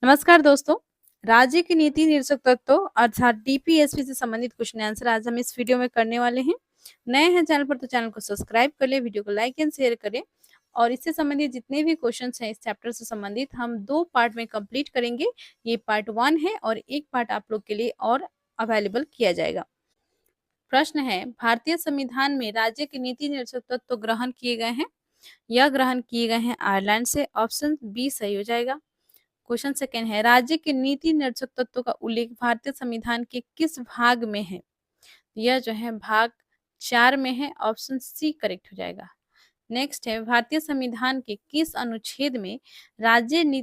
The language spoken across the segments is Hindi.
नमस्कार दोस्तों। राज्य की नीति निरसक तत्व अर्थात डीपीएसपी से संबंधित क्वेश्चन आंसर आज हम इस वीडियो में करने वाले हैं। नए हैं चैनल पर तो चैनल को सब्सक्राइब कर ले, वीडियो को लाइक एंड शेयर करें और इससे संबंधित जितने भी क्वेश्चंस हैं इस चैप्टर से संबंधित हम 2 पार्ट में कंप्लीट करेंगे। ये पार्ट 1 है और एक पार्ट आप लोग के लिए और अवेलेबल किया जाएगा। प्रश्न है, भारतीय संविधान में राज्य की नीति निरसक तत्व ग्रहण किए गए हैं। यह ग्रहण किए गए हैं आयरलैंड से। ऑप्शन बी सही हो जाएगा। क्वेश्चन सेकेंड है, राज्य के नीति निर्देशक तत्वों का उल्लेख भारतीय संविधान के किस भाग में है। यह जो है भाग 4 में है। ऑप्शन सी करेक्ट हो जाएगा। नेक्स्ट है, भारतीय संविधान के किस अनुच्छेद में राज्य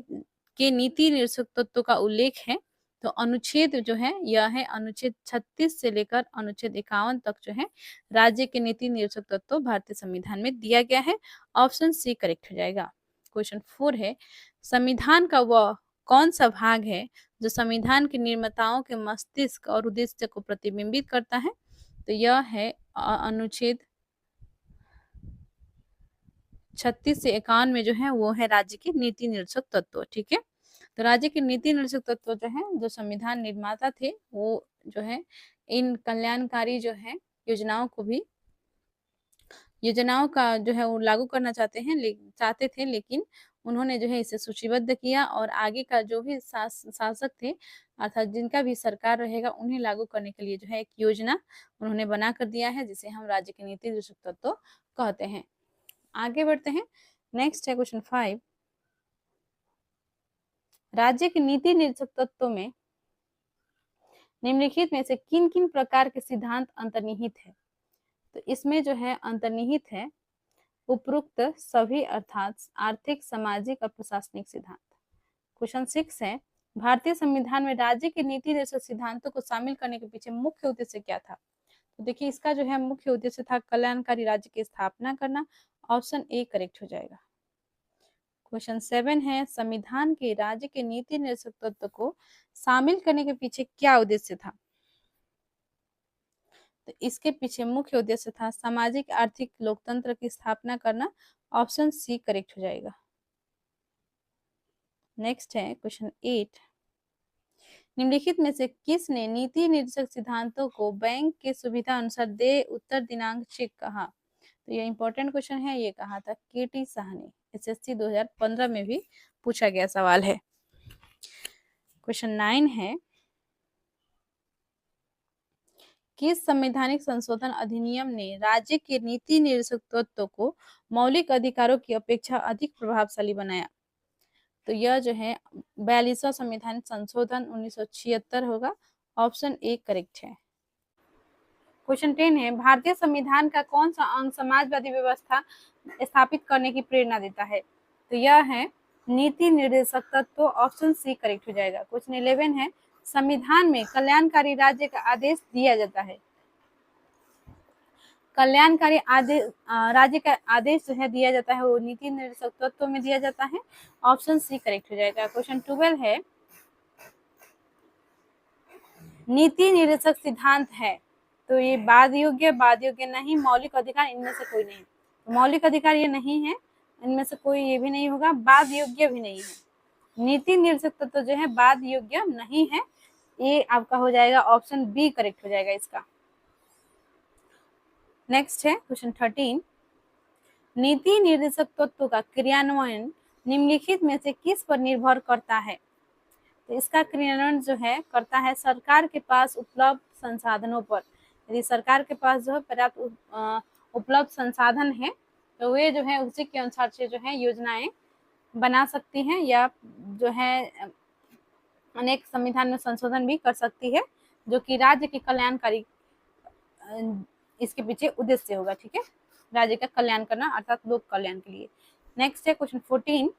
के नीति निर्देशक तत्वों का उल्लेख है। तो अनुच्छेद जो है यह है अनुच्छेद 36 से लेकर अनुच्छेद 51 तक जो है राज्य के नीति निर्देशक तत्व भारतीय संविधान में दिया गया है। ऑप्शन सी करेक्ट हो जाएगा। क्वेश्चन 4 है, संविधान का वह कौन सा भाग है जो संविधान के निर्माताओं के मस्तिष्क और उद्देश्य को प्रतिबिंबित करता है। तो यह है अनुच्छेद 36 से 51 में जो है वो है राज्य के नीति निर्देशक तत्व। ठीक है, तो राज्य के नीति निर्देशक तत्व जो है जो संविधान निर्माता थे वो जो है इन कल्याणकारी जो है योजनाओं का जो है वो लागू करना चाहते थे, लेकिन उन्होंने जो है इसे सूचीबद्ध किया और आगे का जो भी शासक थे अर्थात जिनका भी सरकार रहेगा उन्हें लागू करने के लिए जो है एक योजना उन्होंने बना कर दिया है, जिसे हम राज्य के नीति निर्देशक तत्व कहते हैं। आगे बढ़ते हैं। नेक्स्ट है क्वेश्चन 5, राज्य के नीति निर्देशक तत्व में निम्नलिखित में से किन किन प्रकार के सिद्धांत अंतर्निहित है। तो इसमें जो है अंतर्निहित है उपरोक्त सभी अर्थात आर्थिक, सामाजिक और प्रशासनिक सिद्धांत। क्वेश्चन 6 है, भारतीय संविधान में राज्य के नीति निर्देशक सिद्धांतों को शामिल करने के पीछे मुख्य उद्देश्य क्या था। तो देखिए इसका जो है मुख्य उद्देश्य था कल्याणकारी राज्य की स्थापना करना। ऑप्शन ए करेक्ट हो जाएगा। क्वेश्चन 7 है, संविधान के राज्य के नीति निर्देशक तत्व को शामिल करने के पीछे क्या उद्देश्य था। तो इसके पीछे मुख्य उद्देश्य था सामाजिक आर्थिक लोकतंत्र की स्थापना करना। ऑप्शन सी करेक्ट हो जाएगा। नेक्स्ट है क्वेश्चन 8, निम्नलिखित में से किसने नीति निर्देशक सिद्धांतों को बैंक के सुविधा अनुसार दे उत्तर दिनांक चेक कहा। तो ये इंपॉर्टेंट क्वेश्चन है, ये कहा था केटी शाह ने। एसएससी 2015 में भी पूछा गया सवाल है। क्वेश्चन 9 है, किस संवैधानिक संशोधन अधिनियम ने राज्य के नीति निर्देशक तत्व को मौलिक अधिकारों की अपेक्षा अधिक प्रभावशाली बनाया। तो यह जो है 42वां संवैधानिक संशोधन 1976 होगा। ऑप्शन ए करेक्ट है। क्वेश्चन 10 है, भारतीय संविधान का कौन सा अंग समाजवादी व्यवस्था स्थापित करने की प्रेरणा देता है। तो यह है नीति निर्देशक तत्व। ऑप्शन सी करेक्ट हो जाएगा। क्वेश्चन 11 है, संविधान में कल्याणकारी राज्य का आदेश दिया जाता है। कल्याणकारी आदेश राज्य का आदेश जो है दिया जाता है वो नीति निर्देशक तत्व में दिया जाता है। ऑप्शन सी करेक्ट हो जाएगा। क्वेश्चन 12 है, नीति निर्देशक सिद्धांत है तो ये बाद योग्य नहीं, मौलिक अधिकार इनमें से कोई नहीं। तो मौलिक अधिकार ये नहीं है, इनमें से कोई ये भी नहीं होगा, बाद योग्य भी नहीं है। नीति निर्देशक तत्व जो है बाद योग्य नहीं है, ये आपका हो जाएगा ऑप्शन बी करेक्ट हो जाएगा इसका। नेक्स्ट है क्वेश्चन 13, नीति निर्देशक तत्व का क्रियान्वयन निम्नलिखित में से किस पर निर्भर करता है। तो इसका क्रियान्वयन जो है करता है सरकार के पास उपलब्ध संसाधनों पर। यदि सरकार के पास जो है पर्याप्त उपलब्ध संसाधन है तो वे जो है उसी के अनुसार से जो है योजनाएं बना सकती हैं या जो है अनेक संविधान में संशोधन भी कर सकती है, जो कि राज्य के कल्याणकारी इसके पीछे उद्देश्य होगा। ठीक है, राज्य का कल्याण करना अर्थात लोक कल्याण के लिए। नेक्स्ट है क्वेश्चन 14,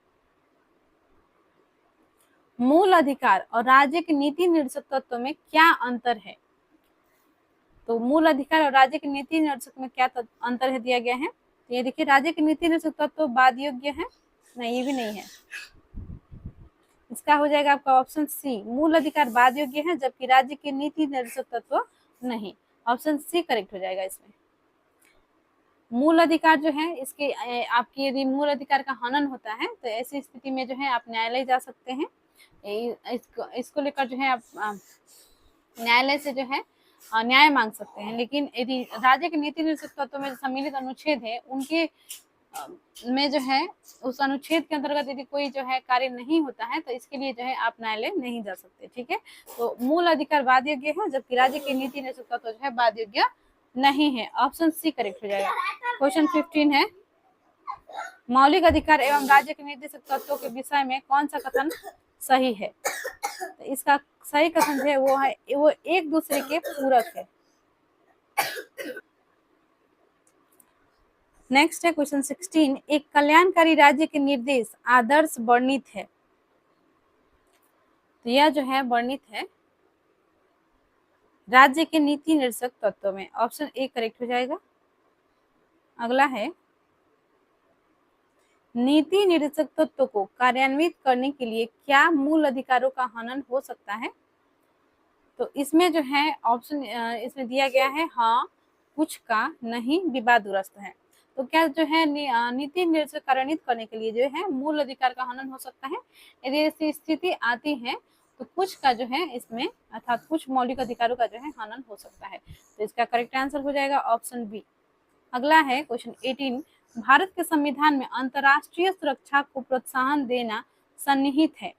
मूल अधिकार और राज्य के नीति निर्देशक तत्व में क्या अंतर है। तो मूल अधिकार और राज्य के नीति निर्देशक में क्या अंतर है दिया गया है। तो ये देखिए राज्य के नीति निर्देशक तत्व बाद योग्य है, नहीं ये भी नहीं है। इसका हो जाएगा आपका ऑप्शन सी, मूल अधिकार बाद योग्य है जबकि राज्य के नीति निर्देशक तत्व नहीं। ऑप्शन सी करेक्ट हो जाएगा इसमें। मूल अधिकार जो है इसके आपकी यदि मूल अधिकार का हनन होता है तो ऐसी स्थिति में जो है आप न्यायालय जा सकते हैं इसको लेकर जो है आप न्यायालय से जो है न्याय मांग सकते हैं। लेकिन यदि राज्य के नीति निर्देशक तत्वों में सम्मिलित अनुच्छेद है उनके में जो है उस अनुच्छेद के अंतर्गत यदि कोई जो है कार्य नहीं होता है तो इसके लिए जो है आप न्यायालय नहीं जा सकते। ठीक है, तो मूल अधिकार बाध्य योग्य है, जबकि राज्य के नीति निर्देशक तत्व जो है बाध्य योग्य नहीं है। ऑप्शन सी करेक्ट हो जाएगा। क्वेश्चन 15 है, मौलिक अधिकार एवं राज्य के निर्देशक तत्वों के विषय में कौन सा कथन सही है? तो इसका सही कथन जो है वो एक दूसरे के पूरक है। नेक्स्ट है क्वेश्चन 16, एक कल्याणकारी राज्य के निर्देश आदर्श वर्णित है। तो यह जो है वर्णित है राज्य के नीति निर्देशक तत्वों में। ऑप्शन ए करेक्ट हो जाएगा। अगला है, नीति निर्देशक तत्व को कार्यान्वित करने के लिए क्या मूल अधिकारों का हनन हो सकता है? तो इसमें जो है ऑप्शन इसमें दिया गया है हाँ कुछ का, नहीं विवादग्रस्त है। तो क्या जो है नीति निर्देशक कार्यान्वित करने के लिए जो है मूल अधिकार का हनन हो सकता है? यदि ऐसी स्थिति आती है तो कुछ का जो है इसमें अर्थात कुछ मौलिक अधिकारों का जो है हनन हो सकता है। तो इसका करेक्ट आंसर हो जाएगा ऑप्शन बी। अगला है क्वेश्चन 18, भारत के संविधान में अंतर्राष्ट्रीय सुरक्षा को प्रोत्साहन देना सन्निहित है।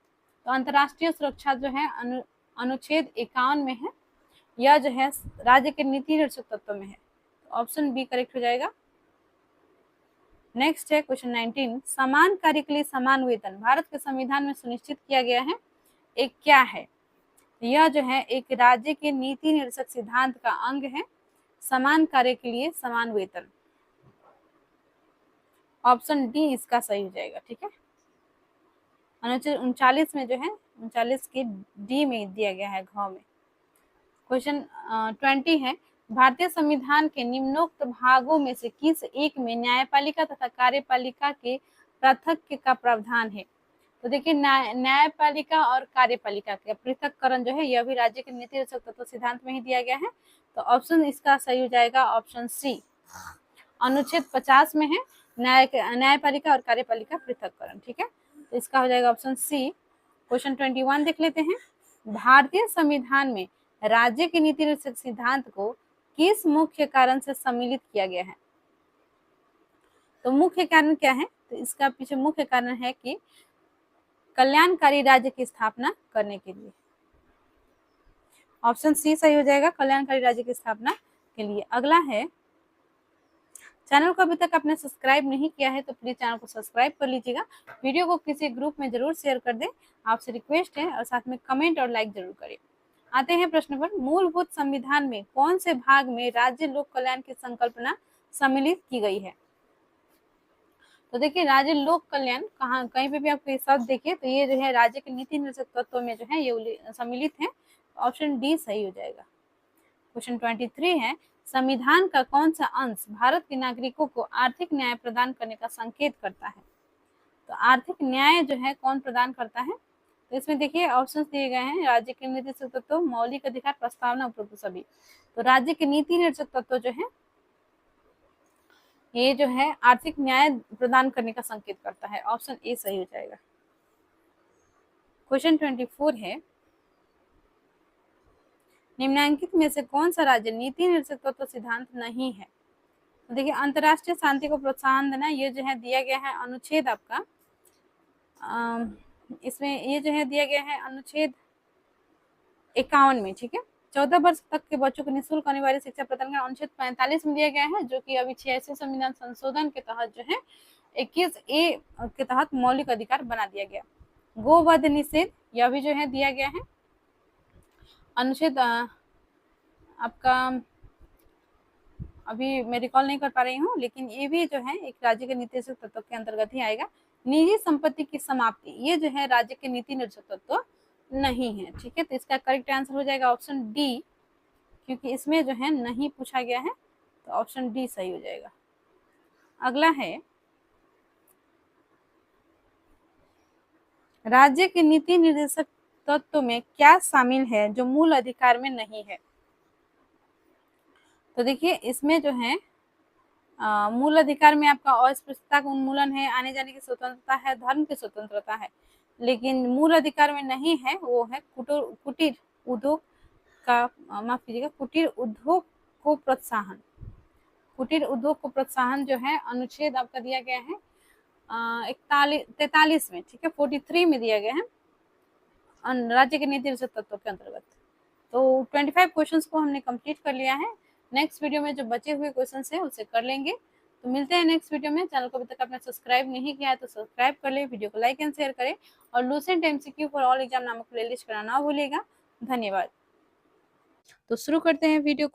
तो अंतर्राष्ट्रीय सुरक्षा जो है अनुच्छेद 51 में है, यह जो है राज्य के नीति निर्देशक तत्व में है। ऑप्शन बी करेक्ट हो जाएगा। नेक्स्ट है क्वेश्चन 19, समान कार्य के लिए समान वेतन भारत के संविधान में सुनिश्चित किया गया है, एक क्या है? यह जो है एक राज्य के नीति निर्देशक सिद्धांत का अंग है, समान कार्य के लिए समान वेतन। ऑप्शन डी इसका सही हो जाएगा। ठीक है, अनुच्छेद 39 में जो है 39 के डी में दिया गया है घ में। क्वेश्चन 20 है, भारतीय संविधान के निम्नोक्त भागों में से किस एक में न्यायपालिका तथा कार्यपालिका के पृथक का प्रावधान है? तो देखिए न्यायपालिका और कार्यपालिका का पृथककरण जो है यह भी राज्य के नीति निर्देशक तत्व सिद्धांत में ही दिया गया है। तो ऑप्शन इसका सही हो जाएगा ऑप्शन सी। अनुच्छेद 50 में है न्यायपालिका और कार्यपालिका पृथककरण। ठीक है, तो इसका हो जाएगा ऑप्शन सी। क्वेश्चन 21 देख लेते हैं, भारतीय संविधान में राज्य के नीति निर्देशक सिद्धांत को किस मुख्य कारण से सम्मिलित किया गया है? तो मुख्य कारण क्या है? तो इसका पीछे मुख्य कारण है कि कल्याणकारी राज्य की स्थापना करने के लिए। ऑप्शन सी सही हो जाएगा, कल्याणकारी राज्य की स्थापना के लिए। अगला है, चैनल को अभी तक आपने सब्सक्राइब नहीं किया है तो प्लीज चैनल को सब्सक्राइब कर लीजिएगा, वीडियो को किसी ग्रुप में जरूर शेयर कर दें, आपसे रिक्वेस्ट है, और साथ में कमेंट और लाइक जरूर करें। आते हैं प्रश्न पर, मूलभूत संविधान में कौन से भाग में राज्य लोक कल्याण की संकल्पना सम्मिलित की गई है? तो देखिए राज्य लोक कल्याण कहाँ कहीं पे भी आपको ये शब्द देखिए तो ये जो है राज्य के नीति निर्देशक तत्वों में जो है ये सम्मिलित है। ऑप्शन डी सही हो जाएगा। क्वेश्चन 23 है, संविधान का कौन सा अंश भारत के नागरिकों को आर्थिक न्याय प्रदान करने का संकेत करता है? तो आर्थिक न्याय जो है कौन प्रदान करता है? तो इसमें देखिए ऑप्शंस दिए गए हैं, राज्य के निर्देशक तत्व, मौलिक अधिकार, प्रस्तावना, उपरोक्त सभी। तो राज्य के नीति निर्देशक तत्व जो है ये जो है आर्थिक न्याय प्रदान करने का संकेत करता है। ऑप्शन ए सही हो जाएगा। क्वेश्चन 24 है, निम्नलिखित में से कौन सा राज्य नीति निर्देशक तत्व सिद्धांत नहीं है? तो देखिए अंतरराष्ट्रीय शांति को प्रोत्साहन देना ये जो है दिया गया है अनुच्छेद आपका इसमें ये जो है दिया गया है अनुच्छेद 51 में। ठीक है, 14 वर्ष तक के बच्चों को निःशुल्क अनिवार्य शिक्षा प्रदान करना अनुच्छेद 45 में दिया गया है, जो कि अभी 86 संविधान संशोधन के तहत जो है 21A के तहत मौलिक अधिकार बना दिया गया। गोवध निषेध यह भी जो है दिया गया है अनुच्छेद आपका अभी मैं रिकॉल नहीं कर पा रही हूँ, लेकिन ये भी जो है एक राज्य के नीति निर्देशक तत्व के अंतर्गत ही आएगा। निजी संपत्ति की समाप्ति ये जो है राज्य के नीति निर्देशक तत्व नहीं है। ठीक है, तो इसका करेक्ट आंसर हो जाएगा ऑप्शन डी, क्योंकि इसमें जो है नहीं पूछा गया है, तो ऑप्शन डी सही हो जाएगा। अगला है, राज्य के नीति निर्देशक तत्व में क्या शामिल है जो मूल अधिकार में नहीं है? तो देखिए इसमें जो है मूल अधिकार में आपका अस्पृश्यता का उन्मूलन है, आने जाने की स्वतंत्रता है, धर्म की स्वतंत्रता है। लेकिन मूल अधिकार में नहीं है, वो है कुटीर उद्योग का, माफ कीजिएगा, कुटीर उद्योग को प्रोत्साहन। कुटीर उद्योग को प्रोत्साहन जो है अनुच्छेद आपका दिया गया है 43 में, ठीक है, 43 में दिया गया है राज्य के नीति निर्देशक तत्वों के अंतर्गत। तो 25 क्वेश्चंस को हमने कंप्लीट कर लिया है। नेक्स्ट वीडियो में जो बचे हुए क्वेश्चंस हैं उसे कर लेंगे। तो मिलते हैं नेक्स्ट वीडियो में। चैनल को अभी तक आपने सब्सक्राइब नहीं किया है तो सब्सक्राइब कर ले, वीडियो को लाइक एंड शेयर करें और Lucent MCQ for all exam नामक प्लेलिस्ट करना ना भूलिएगा। धन्यवाद। तो शुरू करते हैं वीडियो को।